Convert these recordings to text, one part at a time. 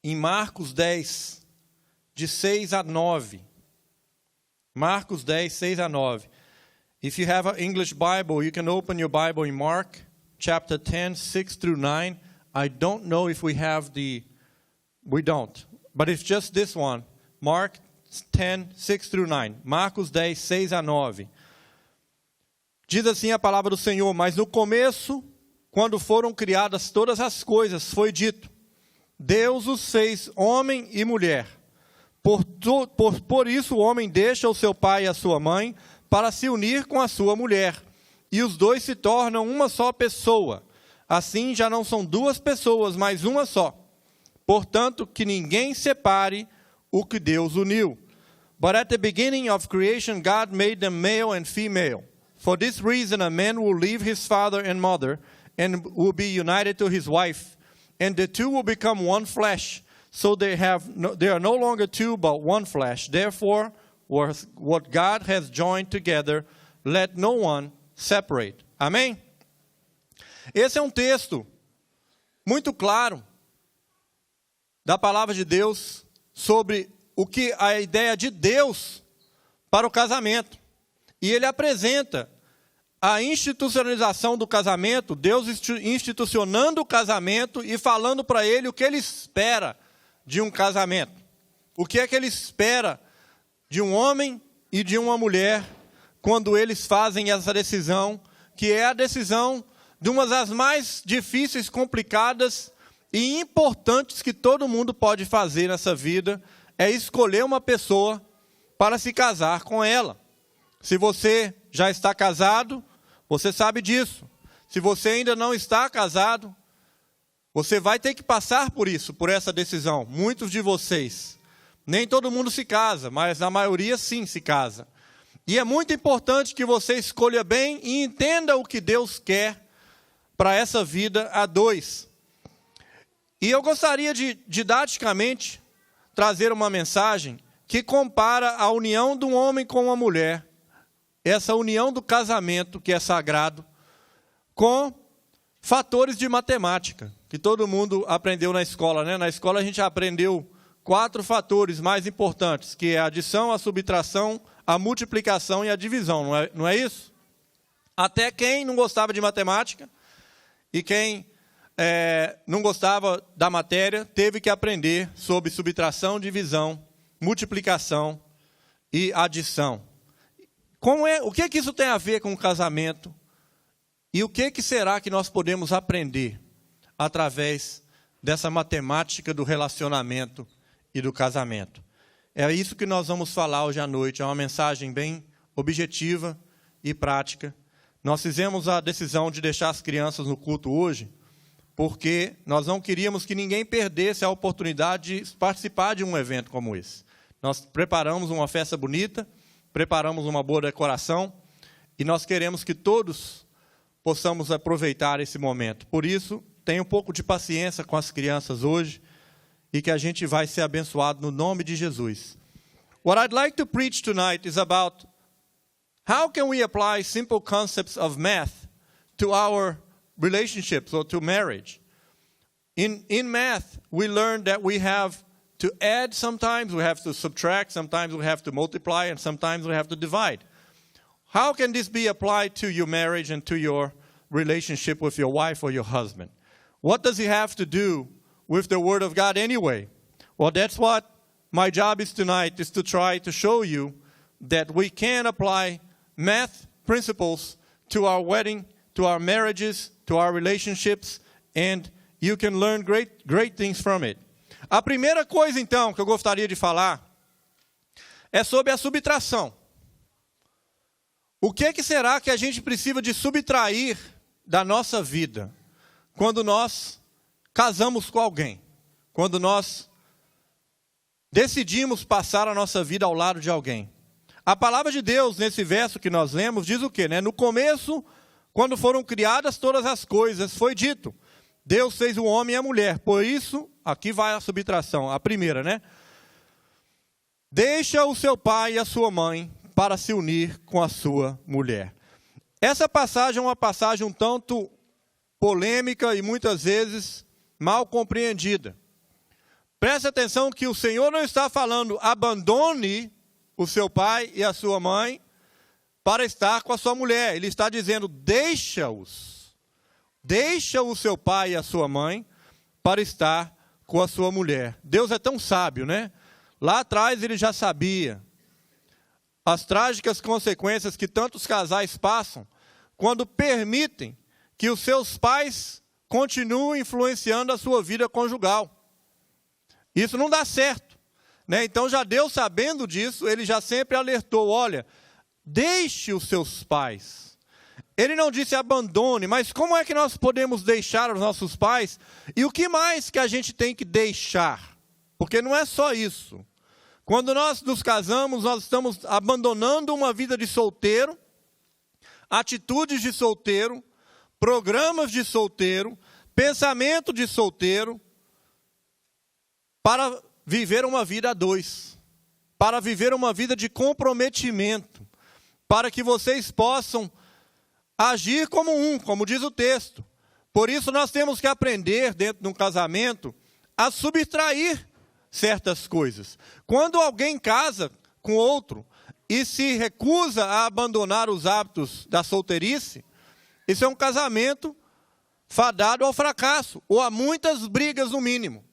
em Marcos 10, de 6 a 9. Marcos 10, 6 a 9. If you have an English Bible, you can open your Bible in Mark chapter 10, 6 through 9. I don't know if we have we don't, but it's just this one. Mark 10, 6 through 9. Marcos 10, 6 a 9. Diz assim a palavra do Senhor: mas no começo, quando foram criadas todas as coisas, foi dito: Deus os fez homem e mulher. Por isso o homem deixa o seu pai e a sua mãe para se unir com a sua mulher, e os dois se tornam uma só pessoa. Assim já não são duas pessoas, mas uma só. Portanto, que ninguém separe o que Deus uniu. But at the beginning of creation, God made them male and female. For this reason, a man will leave his father and mother and will be united to his wife, and the two will become one flesh. So they are no longer two, but one flesh. Therefore, what God has joined together, let no one separate. Amém? Esse é um texto muito claro da palavra de Deus sobre o que a ideia de Deus para o casamento. E ele apresenta a institucionalização do casamento, Deus institucionando o casamento e falando para ele o que ele espera de um casamento. O que é que ele espera de um homem e de uma mulher quando eles fazem essa decisão, que é a decisão de uma das mais difíceis, complicadas e importantes que todo mundo pode fazer nessa vida, é escolher uma pessoa para se casar com ela. Se você já está casado, você sabe disso. Se você ainda não está casado, você vai ter que passar por isso, por essa decisão. Muitos de vocês. Nem todo mundo se casa, mas a maioria sim se casa. E é muito importante que você escolha bem e entenda o que Deus quer para essa vida a dois. E eu gostaria de, didaticamente, trazer uma mensagem que compara a união de um homem com uma mulher, essa união do casamento, que é sagrado, com fatores de matemática, que todo mundo aprendeu na escola, né? Na escola a gente aprendeu 4 fatores mais importantes, que é a adição, a subtração, a multiplicação e a divisão, não é isso? Até quem não gostava de matemática e quem não gostava da matéria teve que aprender sobre subtração, divisão, multiplicação e adição. O que isso tem a ver com o casamento? E o que será que nós podemos aprender através dessa matemática do relacionamento e do casamento? É isso que nós vamos falar hoje à noite. É uma mensagem bem objetiva e prática. Nós fizemos a decisão de deixar as crianças no culto hoje, porque nós não queríamos que ninguém perdesse a oportunidade de participar de um evento como esse. Nós preparamos uma festa bonita, preparamos uma boa decoração, e nós queremos que todos possamos aproveitar esse momento. Por isso, tenha um pouco de paciência com as crianças hoje, e que a gente vai ser abençoado no nome de Jesus. What I'd like to preach tonight is about how can we apply simple concepts of math to our relationships or to marriage. In math, we learn that we have to add sometimes, we have to subtract, sometimes we have to multiply, and sometimes we have to divide. How can this be applied to your marriage and to your relationship with your wife or your husband? What does it have to do with the Word of God anyway? Well, that's what my job is tonight, is to try to show you that we can apply math principles to our wedding, to our marriages, to our relationships, and you can learn great things from it. A primeira coisa, então, que eu gostaria de falar é sobre a subtração. O que será que a gente precisa de subtrair da nossa vida quando nós casamos com alguém? Quando nós decidimos passar a nossa vida ao lado de alguém? A palavra de Deus, nesse verso que nós lemos, diz o quê? No começo, quando foram criadas todas as coisas, foi dito: Deus fez o homem e a mulher. Por isso, aqui vai a subtração, a primeira, né? Deixa o seu pai e a sua mãe para se unir com a sua mulher. Essa passagem é uma passagem um tanto polêmica e muitas vezes mal compreendida. Preste atenção que o Senhor não está falando abandone o seu pai e a sua mãe para estar com a sua mulher. Ele está dizendo deixa-os. Deixa o seu pai e a sua mãe para estar com a sua mulher. Deus é tão sábio, né? Lá atrás ele já sabia as trágicas consequências que tantos casais passam quando permitem que os seus pais continuem influenciando a sua vida conjugal. Isso não dá certo, né? Então já Deus, sabendo disso, ele já sempre alertou, olha, deixe os seus pais. Ele não disse abandone, mas como é que nós podemos deixar os nossos pais? E o que mais que a gente tem que deixar? Porque não é só isso. Quando nós nos casamos, nós estamos abandonando uma vida de solteiro, atitudes de solteiro, programas de solteiro, pensamento de solteiro, para viver uma vida a dois, para viver uma vida de comprometimento, para que vocês possam agir como um, como diz o texto. Por isso nós temos que aprender, dentro de um casamento, a subtrair certas coisas. Quando alguém casa com outro e se recusa a abandonar os hábitos da solteirice, isso é um casamento fadado ao fracasso, ou a muitas brigas no mínimo.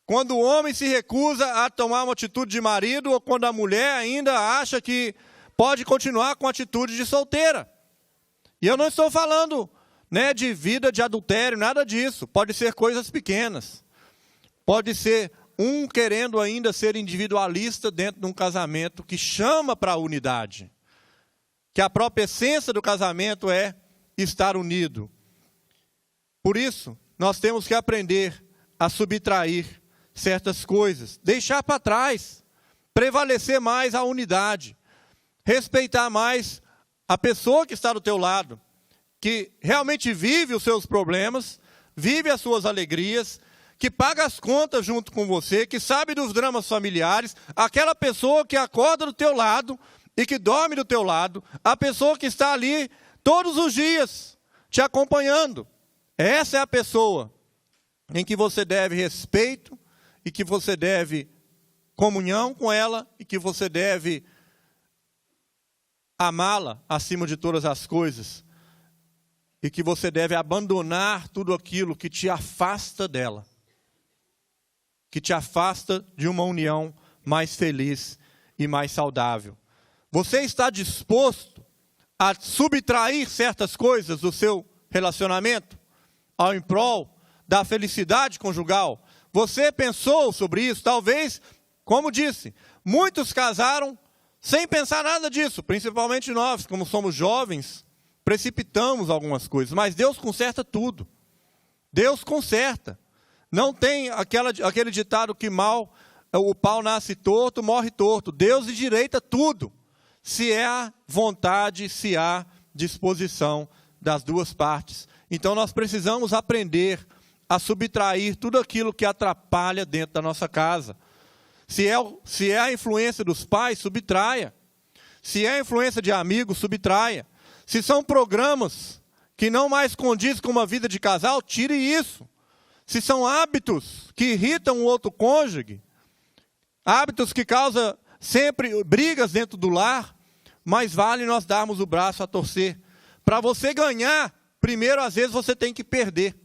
Quando o homem se recusa a tomar uma atitude de marido, ou quando a mulher ainda acha que pode continuar com a atitude de solteira. E eu não estou falando, né, de vida de adultério, nada disso. Pode ser coisas pequenas. Pode ser um querendo ainda ser individualista dentro de um casamento que chama para a unidade. Que a própria essência do casamento é estar unido. Por isso, nós temos que aprender a subtrair certas coisas, deixar para trás, prevalecer mais a unidade, respeitar mais a pessoa que está do teu lado, que realmente vive os seus problemas, vive as suas alegrias, que paga as contas junto com você, que sabe dos dramas familiares, aquela pessoa que acorda do teu lado e que dorme do teu lado, a pessoa que está ali todos os dias te acompanhando. Essa é a pessoa em que você deve respeito, e que você deve comunhão com ela, e que você deve amá-la acima de todas as coisas, e que você deve abandonar tudo aquilo que te afasta dela, que te afasta de uma união mais feliz e mais saudável. Você está disposto a subtrair certas coisas do seu relacionamento, ao em prol da felicidade conjugal? Você pensou sobre isso? Talvez, como disse, muitos casaram sem pensar nada disso, principalmente nós, como somos jovens, precipitamos algumas coisas, mas Deus conserta tudo. Deus conserta. Não tem aquele ditado que o pau nasce torto, morre torto. Deus endireita tudo, se há vontade, se há disposição das duas partes. Então nós precisamos aprender a subtrair tudo aquilo que atrapalha dentro da nossa casa. Se é a influência dos pais, subtraia. Se é a influência de amigos, subtraia. Se são programas que não mais condizem com uma vida de casal, tire isso. Se são hábitos que irritam o outro cônjuge, hábitos que causam sempre brigas dentro do lar, mais vale nós darmos o braço a torcer. Para você ganhar, primeiro às vezes você tem que perder.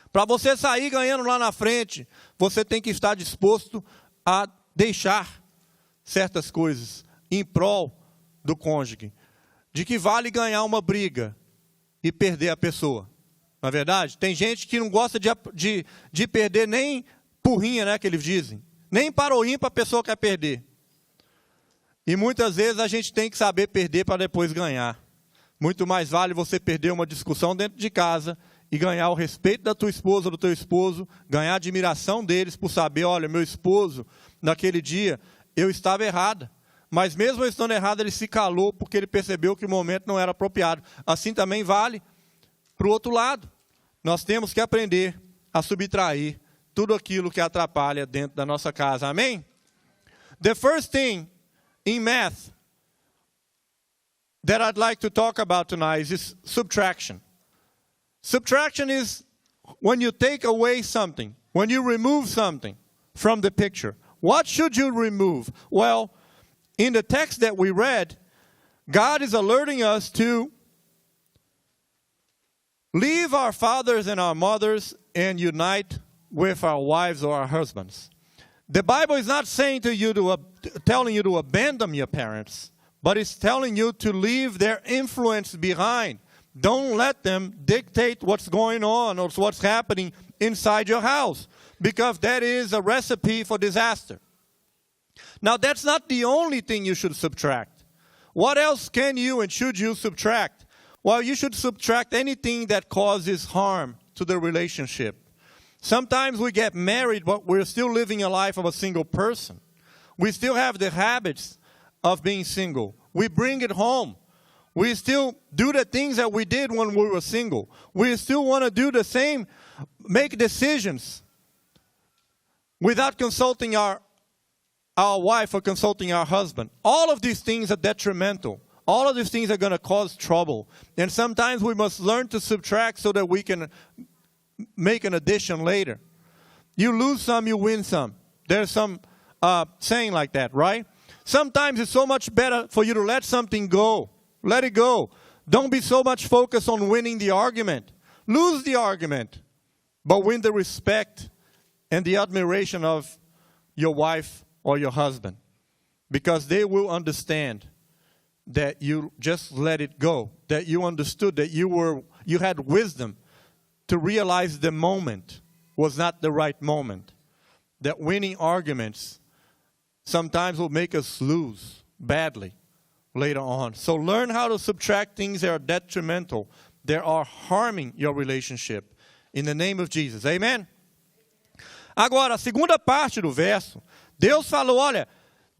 Para você sair ganhando lá na frente, você tem que estar disposto a deixar certas coisas em prol do cônjuge. De que vale ganhar uma briga e perder a pessoa. Não é verdade? Tem gente que não gosta de perder nem porrinha, né, que eles dizem. Nem para o ímpar a pessoa quer perder. E muitas vezes a gente tem que saber perder para depois ganhar. Muito mais vale você perder uma discussão dentro de casa e ganhar o respeito da tua esposa, do teu esposo, ganhar a admiração deles por saber, olha, meu esposo, naquele dia, eu estava errada. Mas mesmo eu estando errado, ele se calou porque ele percebeu que o momento não era apropriado. Assim também vale para o outro lado. Nós temos que aprender a subtrair tudo aquilo que atrapalha dentro da nossa casa. Amém? The first thing in math that I'd like to talk about tonight is subtraction. Subtraction is when you take away something, when you remove something from the picture, what should you remove? Well, in the text that we read, God is alerting us to leave our fathers and our mothers and unite with our wives or our husbands. The Bible is not saying to you telling you to abandon your parents, but it's telling you to leave their influence behind. Don't let them dictate what's going on or what's happening inside your house, because that is a recipe for disaster. Now, that's not the only thing you should subtract. What else can you and should you subtract? Well, you should subtract anything that causes harm to the relationship. Sometimes we get married, but we're still living a life of a single person. We still have the habits of being single. We bring it home. We still do the things that we did when we were single. We still want to do the same, make decisions without consulting our wife or consulting our husband. All of these things are detrimental. All of these things are going to cause trouble. And sometimes we must learn to subtract so that we can make an addition later. You lose some, you win some. There's some saying like that, right? Sometimes it's so much better for you to let something go. Let it go. Don't be so much focused on winning the argument. Lose the argument, but win the respect and the admiration of your wife or your husband, because they will understand that you just let it go, that you understood, that you had wisdom to realize the moment was not the right moment, that winning arguments sometimes will make us lose badly later on. So learn how to subtract things that are detrimental, that are harming your relationship, in the name of Jesus. Amen? Agora, a segunda parte do verso, Deus falou, olha,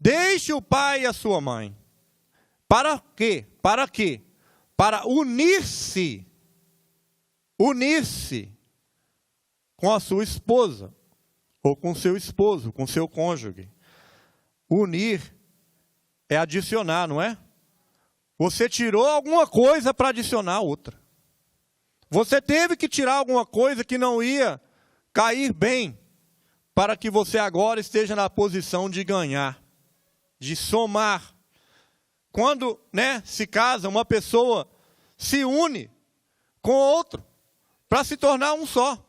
deixe o pai e a sua mãe. Para quê? Para quê? Para unir-se com a sua esposa, ou com seu esposo, com seu cônjuge. Unir é adicionar, não é? Você tirou alguma coisa para adicionar outra. Você teve que tirar alguma coisa que não ia cair bem, para que você agora esteja na posição de ganhar, de somar. Quando, se casa, uma pessoa se une com outro para se tornar um só.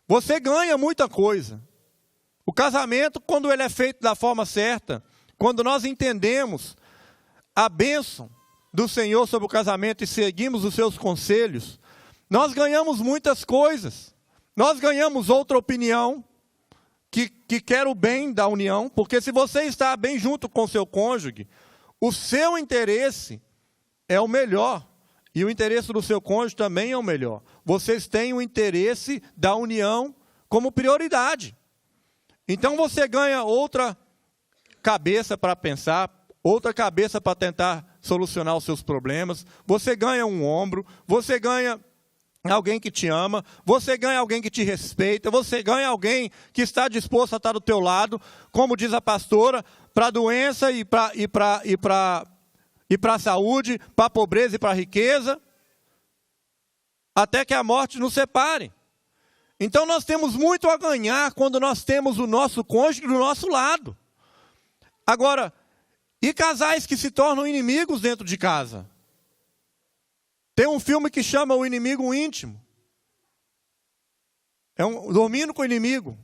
Você ganha muita coisa. O casamento, quando ele é feito da forma certa, quando nós entendemos a bênção do Senhor sobre o casamento e seguimos os seus conselhos, nós ganhamos muitas coisas. Nós ganhamos outra opinião que quer o bem da união, porque se você está bem junto com seu cônjuge, o seu interesse é o melhor, e o interesse do seu cônjuge também é o melhor. Vocês têm o interesse da união como prioridade. Então você ganha outra cabeça para pensar, outra cabeça para tentar solucionar os seus problemas. Você ganha um ombro, você ganha alguém que te ama, você ganha alguém que te respeita, você ganha alguém que está disposto a estar do teu lado, como diz a pastora, para a doença e para a saúde, para a pobreza e para a riqueza, até que a morte nos separe. Então nós temos muito a ganhar quando nós temos o nosso cônjuge do nosso lado. Agora, e casais que se tornam inimigos dentro de casa? Tem um filme que chama O Inimigo Íntimo. Dormindo com o inimigo.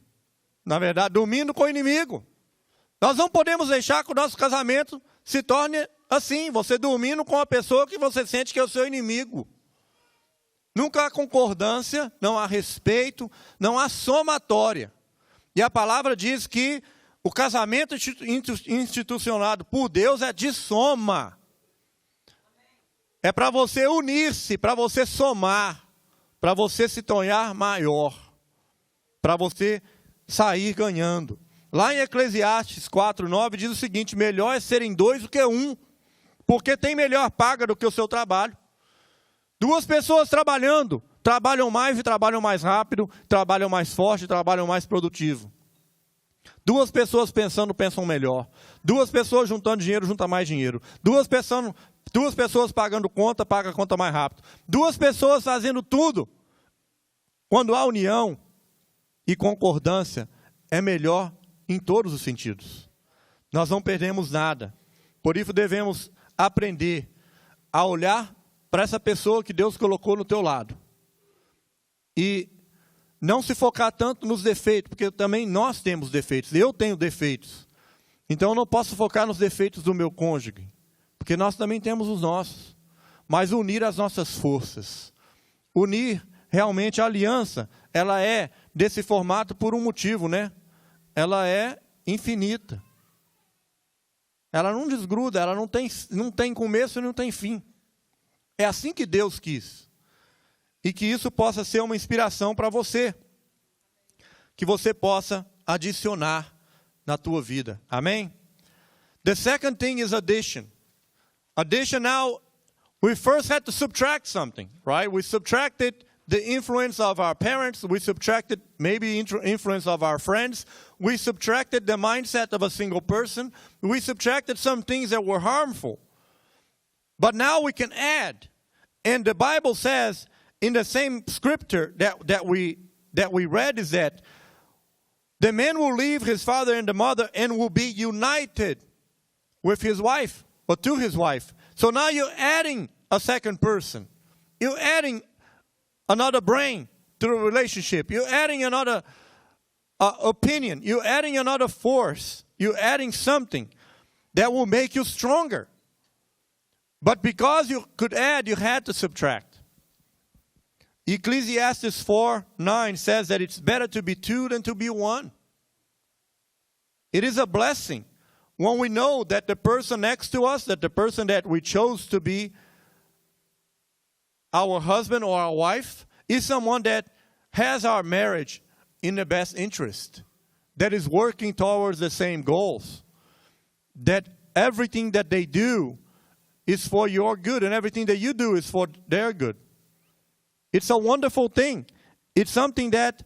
Na verdade, dormindo com o inimigo. Nós não podemos deixar que o nosso casamento se torne assim, você dormindo com uma pessoa que você sente que é o seu inimigo. Nunca há concordância, não há respeito, não há somatória. E a palavra diz que o casamento institucionado por Deus é de soma. É para você unir-se, para você somar, para você se tornar maior, para você sair ganhando. Lá em Eclesiastes 4:9 diz o seguinte: melhor é serem dois do que um, porque tem melhor paga do que o seu trabalho. Duas pessoas trabalhando, trabalham mais e trabalham mais rápido, trabalham mais forte, trabalham mais produtivo. Duas pessoas pensando, pensam melhor. Duas pessoas juntando dinheiro, juntam mais dinheiro. Duas pessoas pagando conta, pagam a conta mais rápido. Duas pessoas fazendo tudo Quando há união e concordância, é melhor em todos os sentidos. Nós não perdemos nada. Por isso devemos aprender a olhar para essa pessoa que Deus colocou no teu lado. E não se focar tanto nos defeitos, porque também nós temos defeitos. Eu tenho defeitos. Então eu não posso focar nos defeitos do meu cônjuge, porque nós também temos os nossos. Mas unir as nossas forças. Unir realmente a aliança, ela é desse formato por um motivo, né? Ela é infinita. Ela não desgruda, ela não tem começo e não tem fim. É assim que Deus quis. E que isso possa ser uma inspiração para você. Que você possa adicionar na tua vida. Amém? The second thing is addition. Addition now, we first had to subtract something, right? We subtracted the influence of our parents. We subtracted maybe influence of our friends. We subtracted the mindset of a single person. We subtracted some things that were harmful. But now we can add. And the Bible says in the same scripture that we read is that the man will leave his father and the mother and will be united with his wife or to his wife. So now you're adding a second person. You're adding another brain to the relationship. You're adding another opinion. You're adding another force. You're adding something that will make you stronger. But because you could add, you had to subtract. Ecclesiastes 4:9 says that it's better to be two than to be one. It is a blessing when we know that the person next to us, that the person that we chose to be our husband or our wife, is someone that has our marriage in the best interest, that is working towards the same goals, that everything that they do is for your good, and everything that you do is for their good. It's a wonderful thing. It's something that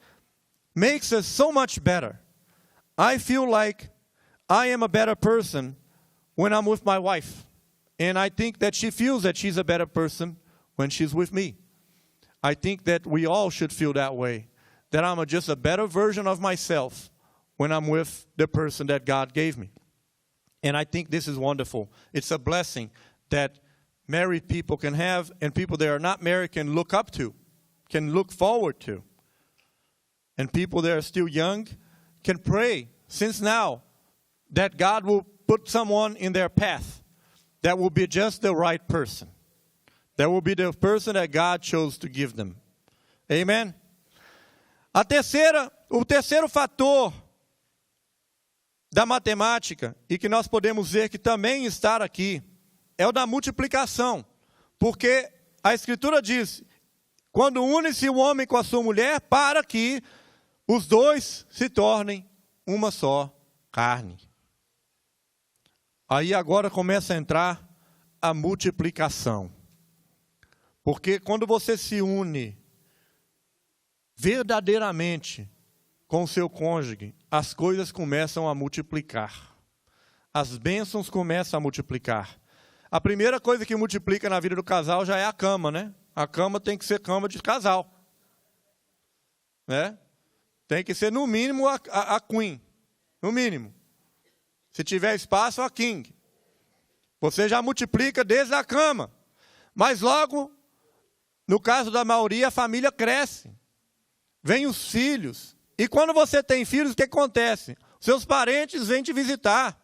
makes us so much better. I feel like I am a better person when I'm with my wife. And I think that she feels that she's a better person when she's with me. I think that we all should feel that way. That I'm just a better version of myself when I'm with the person that God gave me. And I think this is wonderful. It's a blessing that married people can have, and people that are not married can look up to, can look forward to. And people that are still young can pray since now that God will put someone in their path that will be just the right person. That will be the person that God chose to give them. Amen? O terceiro fator da matemática, e que nós podemos ver que também está aqui, é o da multiplicação. Porque a Escritura diz, quando une-se o homem com a sua mulher, para que os dois se tornem uma só carne. Aí agora começa a entrar a multiplicação. Porque quando você se une verdadeiramente com o seu cônjuge, as coisas começam a multiplicar. As bênçãos começam a multiplicar. A primeira coisa que multiplica na vida do casal já é a cama, né? A cama tem que ser cama de casal. Né? Tem que ser, no mínimo, a queen. No mínimo. Se tiver espaço, a king. Você já multiplica desde a cama. Mas logo, no caso da maioria, a família cresce. Vêm os filhos. E quando você tem filhos, o que acontece? Seus parentes vêm te visitar.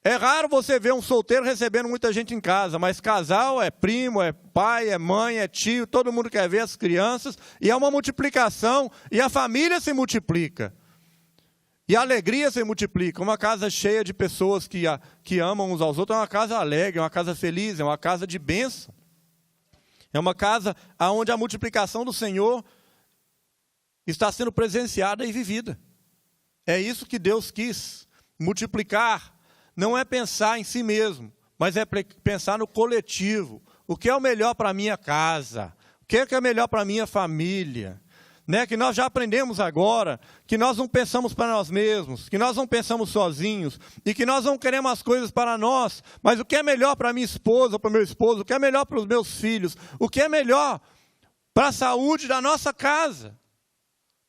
É raro você ver um solteiro recebendo muita gente em casa, mas casal é primo, é pai, é mãe, é tio, todo mundo quer ver as crianças, e é uma multiplicação, e a família se multiplica. E a alegria se multiplica. Uma casa cheia de pessoas que amam uns aos outros é uma casa alegre, é uma casa feliz, é uma casa de bênção. É uma casa onde a multiplicação do Senhor está sendo presenciada e vivida. É isso que Deus quis. Multiplicar não é pensar em si mesmo, mas é pensar no coletivo. O que é o melhor para a minha casa? O que é melhor para a minha família? Né? Que nós já aprendemos agora, que nós não pensamos para nós mesmos, que nós não pensamos sozinhos, e que nós não queremos as coisas para nós, mas o que é melhor para minha esposa, para o meu esposo, o que é melhor para os meus filhos, o que é melhor para a saúde da nossa casa,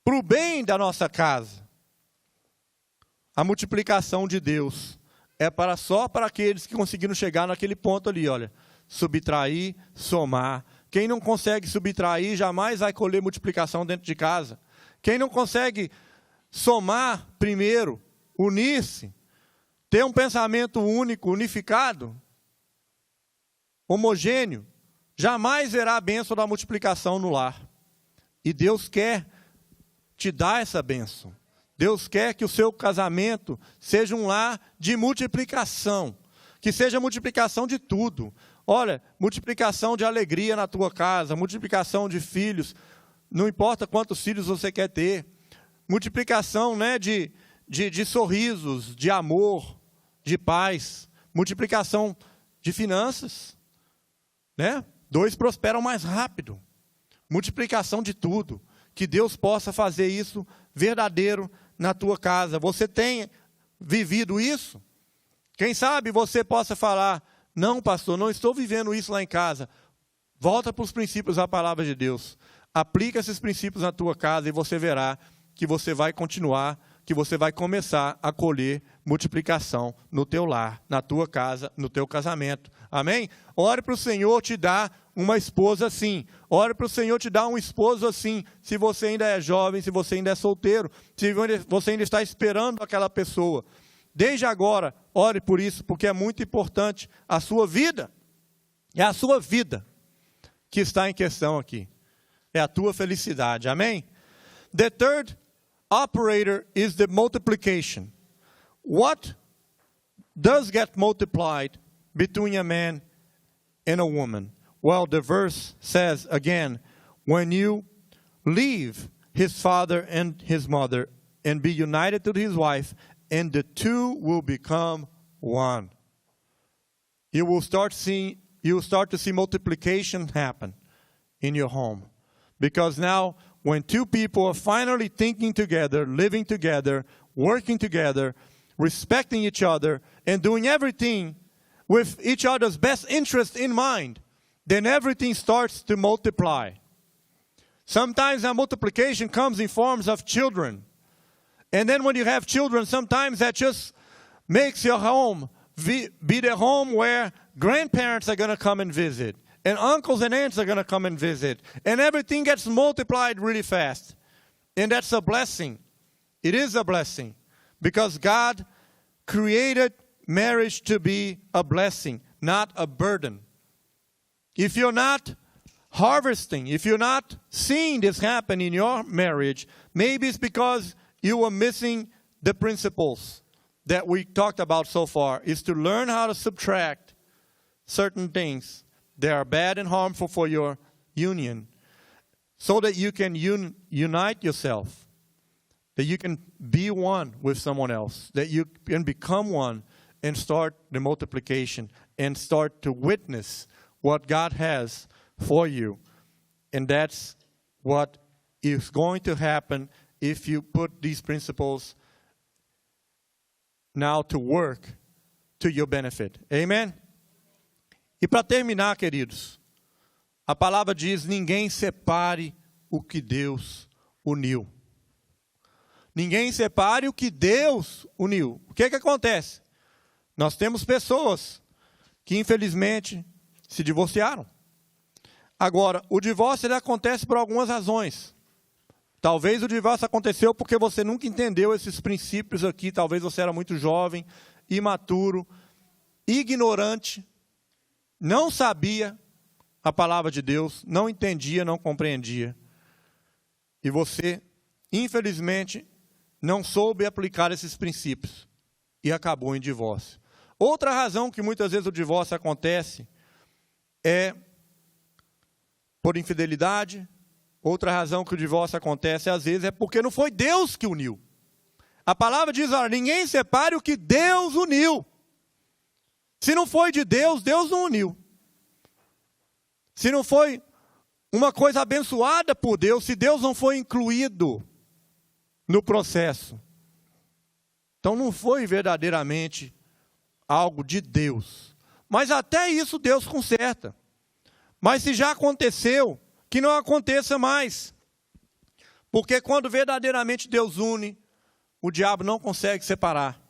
para o bem da nossa casa. A multiplicação de Deus é só para aqueles que conseguiram chegar naquele ponto ali, olha, subtrair, somar. Quem não consegue subtrair jamais vai colher multiplicação dentro de casa. Quem não consegue somar primeiro, unir-se, ter um pensamento único, unificado, homogêneo, jamais verá a bênção da multiplicação no lar. E Deus quer te dar essa bênção. Deus quer que o seu casamento seja um lar de multiplicação, que seja multiplicação de tudo. Olha, multiplicação de alegria na tua casa, multiplicação de filhos, não importa quantos filhos você quer ter, multiplicação, né, de sorrisos, de amor, de paz, multiplicação de finanças, né? 2 prosperam mais rápido, multiplicação de tudo, que Deus possa fazer isso verdadeiro na tua casa. Você tem vivido isso? Quem sabe você possa falar, não pastor, não estou vivendo isso lá em casa. Volta para os princípios da palavra de Deus, aplica esses princípios na tua casa e você verá que você vai continuar, que você vai começar a colher multiplicação no teu lar, na tua casa, no teu casamento. Amém? Ore para o Senhor te dar uma esposa assim. Ore para o Senhor te dar um esposo assim. Se você ainda é jovem, se você ainda é solteiro, se você ainda está esperando aquela pessoa. Desde agora, ore por isso, porque é muito importante a sua vida. É a sua vida que está em questão aqui. É a tua felicidade. Amém? The third operator is the multiplication. What does get multiplied between a man and a woman? Well, the verse says again, when you leave his father and his mother and be united to his wife, and the two will become one. You will start to see multiplication happen in your home. Because now, when two people are finally thinking together, living together, working together, respecting each other, and doing everything with each other's best interest in mind, then everything starts to multiply. Sometimes that multiplication comes in forms of children. And then when you have children, sometimes that just makes your home be the home where grandparents are going to come and visit. And uncles and aunts are going to come and visit. And everything gets multiplied really fast. And that's a blessing. It is a blessing. Because God created marriage to be a blessing, not a burden. If you're not harvesting, if you're not seeing this happen in your marriage, maybe it's because you were missing the principles that we talked about so far, is to learn how to subtract certain things that are bad and harmful for your union so that you can unite yourself, that you can be one with someone else, that you can become one and start the multiplication and start to witness what God has for you. And that's what is going to happen if you put these principles now to work to your benefit. Amen? E para terminar, queridos, a palavra diz, ninguém separe o que Deus uniu. Ninguém separe o que Deus uniu. O que acontece? Nós temos pessoas que infelizmente se divorciaram. Agora, o divórcio ele acontece por algumas razões. Talvez o divórcio aconteceu porque você nunca entendeu esses princípios aqui. Talvez você era muito jovem, imaturo, ignorante, não sabia a palavra de Deus, não entendia, não compreendia. E você, infelizmente, não soube aplicar esses princípios e acabou em divórcio. Outra razão que muitas vezes o divórcio acontece é por infidelidade. Outra razão que o divórcio acontece, às vezes, é porque não foi Deus que uniu. A palavra diz, olha, ninguém separe o que Deus uniu. Se não foi de Deus, Deus não uniu. Se não foi uma coisa abençoada por Deus, se Deus não foi incluído no processo, então não foi verdadeiramente algo de Deus. Mas até isso Deus conserta. Mas se já aconteceu, que não aconteça mais. Porque quando verdadeiramente Deus une, o diabo não consegue separar.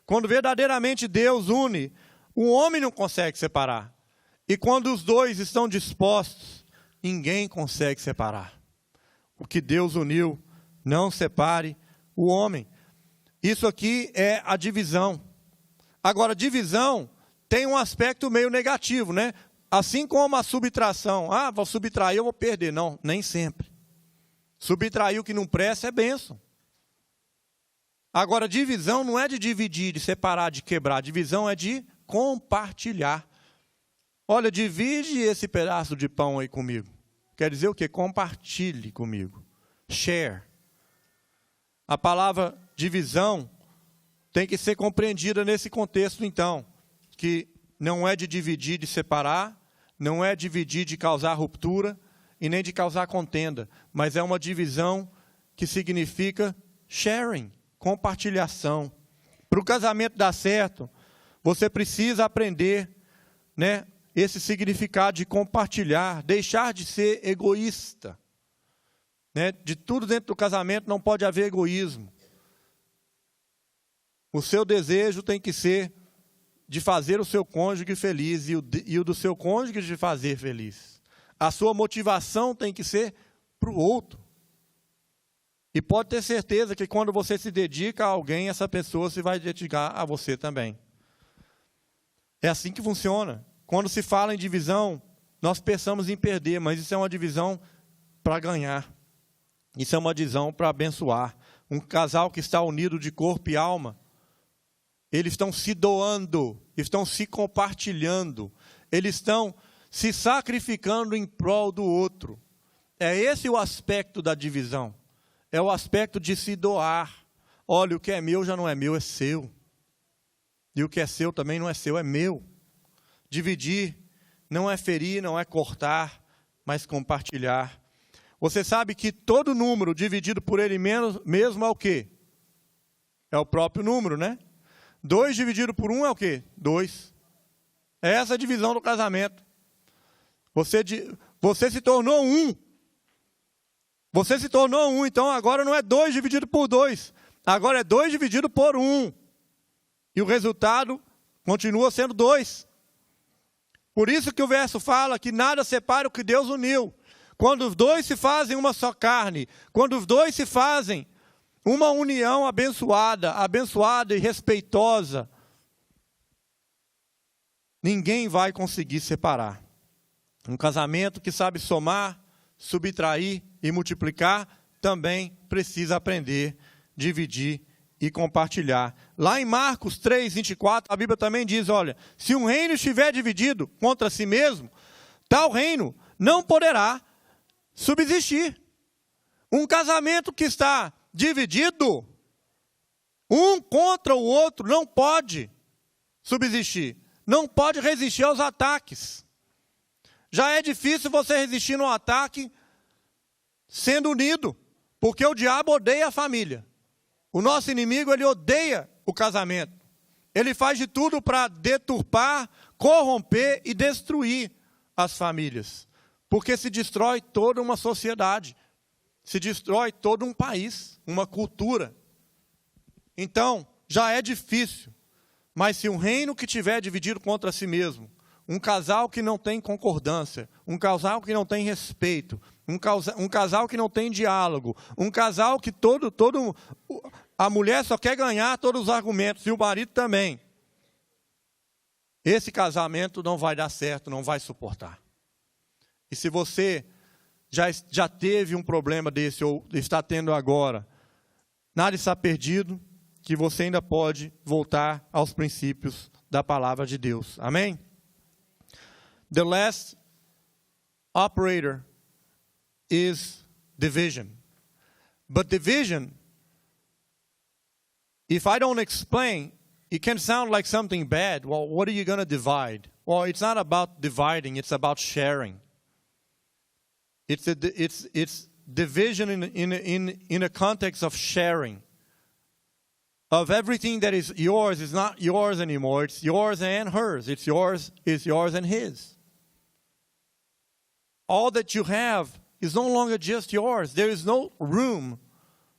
Quando verdadeiramente Deus une, o homem não consegue separar. E quando os dois estão dispostos, ninguém consegue separar. O que Deus uniu, não separe o homem. Isso aqui é a divisão. Agora, divisão tem um aspecto meio negativo, né? Assim como a subtração. Ah, vou subtrair, eu vou perder. Não, nem sempre. Subtrair o que não presta é bênção. Agora, divisão não é de dividir, de separar, de quebrar. Divisão é de compartilhar. Olha, divide esse pedaço de pão aí comigo. Quer dizer o quê? Compartilhe comigo. Share. A palavra divisão tem que ser compreendida nesse contexto, então. Que não é de dividir, de separar. Não é dividir, de causar ruptura. E nem de causar contenda. Mas é uma divisão que significa sharing. Compartilhação. Para o casamento dar certo, você precisa aprender, né, esse significado de compartilhar, deixar de ser egoísta. Né? De tudo dentro do casamento não pode haver egoísmo. O seu desejo tem que ser de fazer o seu cônjuge feliz e o do seu cônjuge de fazer feliz. A sua motivação tem que ser para o outro. E pode ter certeza que quando você se dedica a alguém, essa pessoa se vai dedicar a você também. É assim que funciona. Quando se fala em divisão, nós pensamos em perder, mas isso é uma divisão para ganhar. Isso é uma divisão para abençoar. Um casal que está unido de corpo e alma, eles estão se doando, estão se compartilhando, eles estão se sacrificando em prol do outro. É esse o aspecto da divisão. É o aspecto de se doar. Olha, o que é meu já não é meu, é seu. E o que é seu também não é seu, é meu. Dividir não é ferir, não é cortar, mas compartilhar. Você sabe que todo número dividido por ele mesmo é o quê? É o próprio número, né? 2 dividido por 1 é o quê? 2. É essa a divisão do casamento. Você se tornou 1. Você se tornou 1, então agora não é 2 dividido por 2. Agora é 2 dividido por 1. E o resultado continua sendo 2. Por isso que o verso fala que nada separa o que Deus uniu. Quando os dois se fazem uma só carne, quando os dois se fazem uma união abençoada e respeitosa, ninguém vai conseguir separar. Um casamento que sabe somar, subtrair e multiplicar, também precisa aprender, dividir e compartilhar. Lá em Marcos 3, 24, a Bíblia também diz, olha, se um reino estiver dividido contra si mesmo, tal reino não poderá subsistir. Um casamento que está dividido, um contra o outro, não pode subsistir. Não pode resistir aos ataques. Já é difícil você resistir no ataque sendo unido, porque o diabo odeia a família. O nosso inimigo, ele odeia o casamento. Ele faz de tudo para deturpar, corromper e destruir as famílias. Porque se destrói toda uma sociedade. Se destrói todo um país, uma cultura. Então, já é difícil. Mas se um reino que tiver dividido contra si mesmo, um casal que não tem concordância, um casal que não tem respeito, um casal que não tem diálogo, um casal que a mulher só quer ganhar todos os argumentos, e o marido também. Esse casamento não vai dar certo, não vai suportar. E se você já teve um problema desse, ou está tendo agora, nada está perdido, que você ainda pode voltar aos princípios da palavra de Deus. Amém? The last operator is division. But division, if I don't explain, it can sound like something bad. Well, what are you going to divide? Well, it's not about dividing, it's about sharing. It's division in a context of sharing. Of everything that is yours is not yours anymore. It's yours and hers. It's yours and his. All that you have is no longer just yours. There is no room.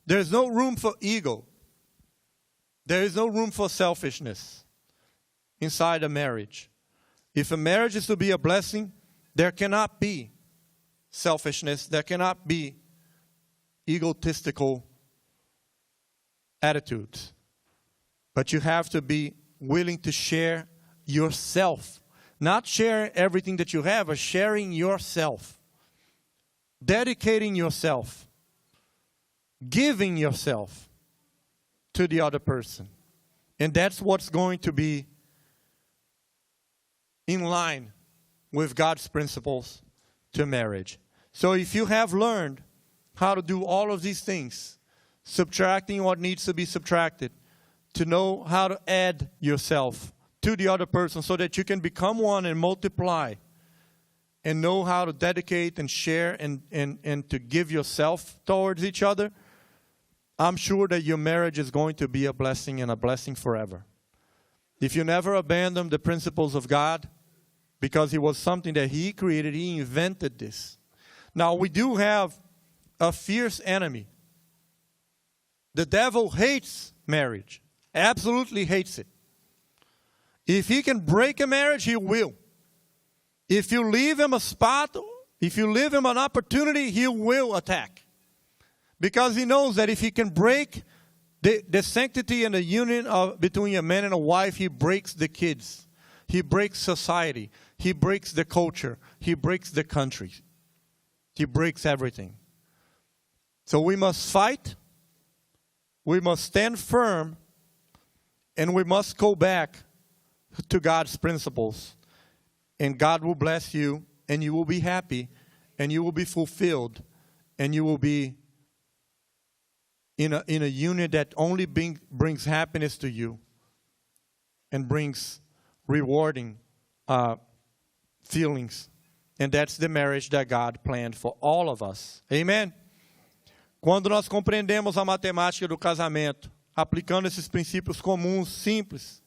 There is no room for ego. There is no room for selfishness inside a marriage. If a marriage is to be a blessing, there cannot be selfishness. There cannot be egotistical attitudes. But you have to be willing to share yourself. Not share everything that you have, but sharing yourself. Dedicating yourself. Giving yourself to the other person. And that's what's going to be in line with God's principles to marriage. So if you have learned how to do all of these things, subtracting what needs to be subtracted, to know how to add yourself to the other person so that you can become one and multiply, and know how to dedicate and share and to give yourself towards each other, I'm sure that your marriage is going to be a blessing and a blessing forever. If you never abandon the principles of God, because it was something that He created, He invented this. Now, we do have a fierce enemy. The devil hates marriage. Absolutely hates it. If he can break a marriage, he will. If you leave him a spot, if you leave him an opportunity, he will attack. Because he knows that if he can break the sanctity and the union between a man and a wife, he breaks the kids. He breaks society. He breaks the culture. He breaks the country. He breaks everything. So we must fight. We must stand firm. And we must go back to God's principles. And God will bless you. And you will be happy. And you will be fulfilled. And you will be in a union that only brings happiness to you. And brings rewarding feelings. And that's the marriage that God planned for all of us. Amen? Quando nós compreendemos a matemática do casamento, aplicando esses princípios comuns, simples,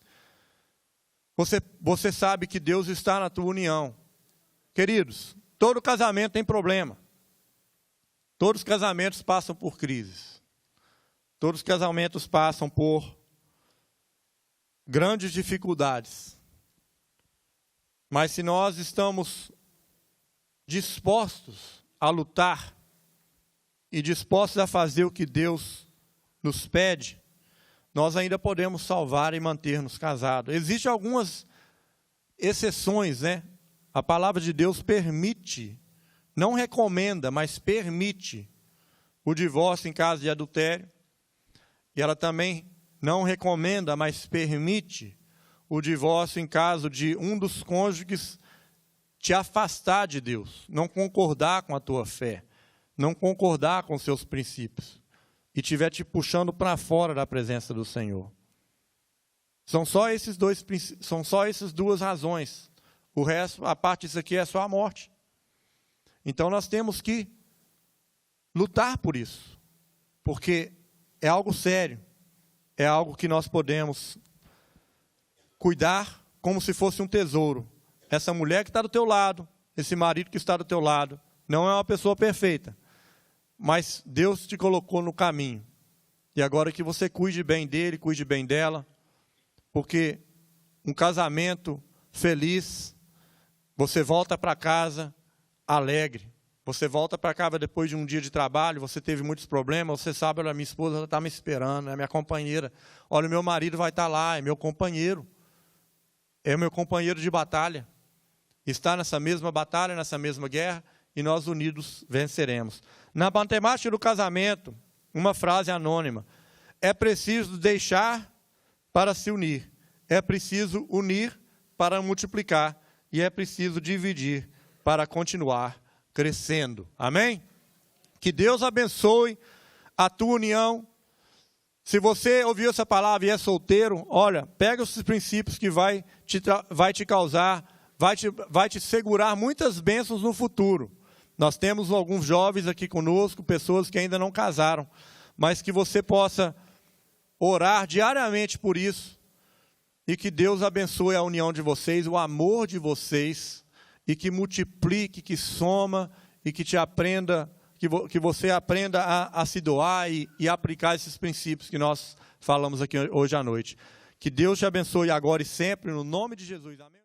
você sabe que Deus está na tua união. Queridos, todo casamento tem problema. Todos os casamentos passam por crises. Todos os casamentos passam por grandes dificuldades. Mas se nós estamos dispostos a lutar e dispostos a fazer o que Deus nos pede, nós ainda podemos salvar e manter-nos casados. Existem algumas exceções, né? A palavra de Deus permite, não recomenda, mas permite o divórcio em caso de adultério. E ela também não recomenda, mas permite o divórcio em caso de um dos cônjuges te afastar de Deus, não concordar com a tua fé, não concordar com os seus princípios e estiver te puxando para fora da presença do Senhor. São só essas duas razões. O resto, a parte disso aqui é só a morte. Então nós temos que lutar por isso, porque é algo sério, é algo que nós podemos cuidar como se fosse um tesouro. Essa mulher que está do teu lado, esse marido que está do teu lado, não é uma pessoa perfeita, mas Deus te colocou no caminho. E agora que você cuide bem dele, cuide bem dela, porque um casamento feliz, você volta para casa alegre. Você volta para casa depois de um dia de trabalho, você teve muitos problemas, você sabe, olha, minha esposa está me esperando, é minha companheira. Olha, o meu marido vai estar lá, é meu companheiro. É meu companheiro de batalha. Está nessa mesma batalha, nessa mesma guerra, e nós unidos venceremos. Na matemática do casamento, uma frase anônima: é preciso deixar para se unir, é preciso unir para multiplicar, e é preciso dividir para continuar crescendo. Amém? Que Deus abençoe a tua união. Se você ouviu essa palavra e é solteiro, olha, pega esses princípios que vai te causar, vai te segurar muitas bênçãos no futuro. Nós temos alguns jovens aqui conosco, pessoas que ainda não casaram, mas que você possa orar diariamente por isso, e que Deus abençoe a união de vocês, o amor de vocês, e que multiplique, que soma e que você aprenda a se doar e aplicar esses princípios que nós falamos aqui hoje à noite. Que Deus te abençoe agora e sempre, no nome de Jesus. Amém.